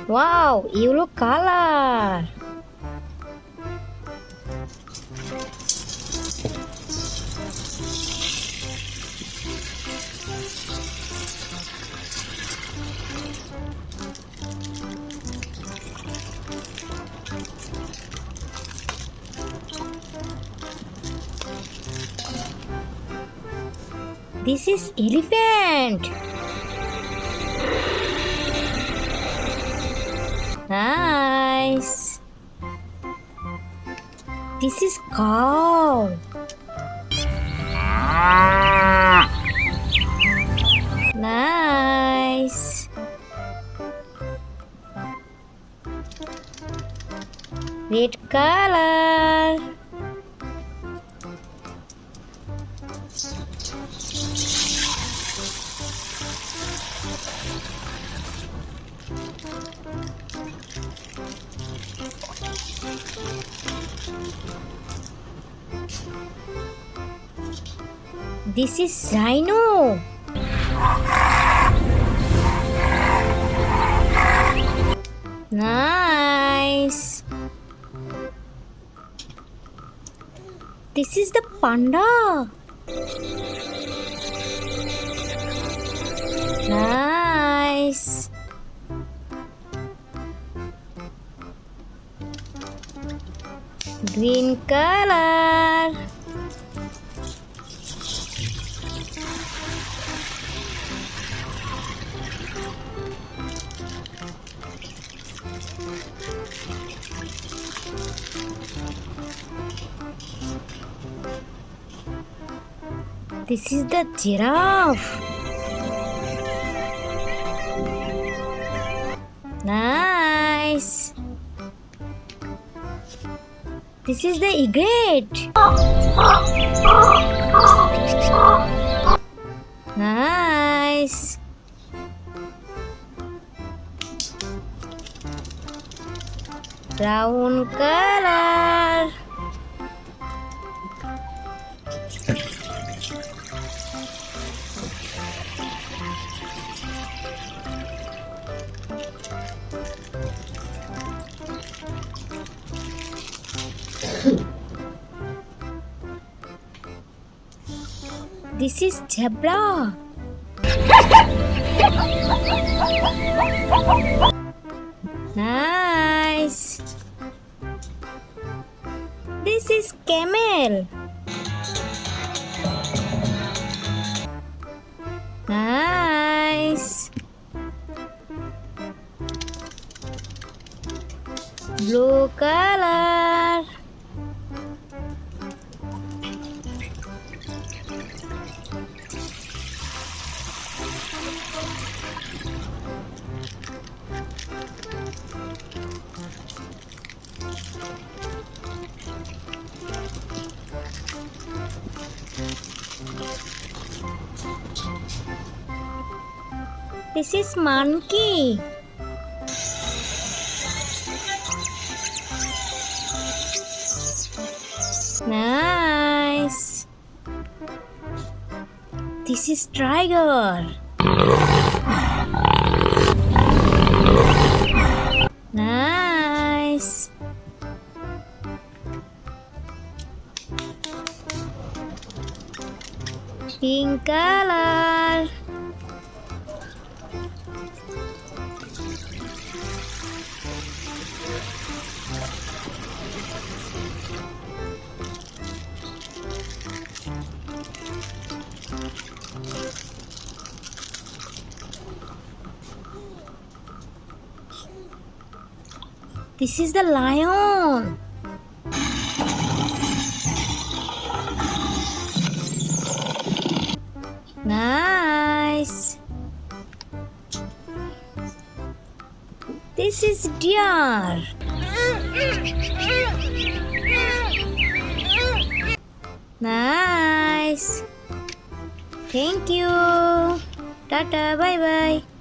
Wow, you look color. This is elephant. Nice. This is cow. Nice. Red color. This is rhino. Nice. This is the panda. Nice. Green color. This is the giraffe. Nice. This is the egret. Nice. Brown color. This is zebra. Nice. This is camel. Nice. Blue color. This is monkey. Nice. This is tiger. Nice. Pink color. This is the lion. Nice. This is deer. Nice. Thank you. Tata, bye bye.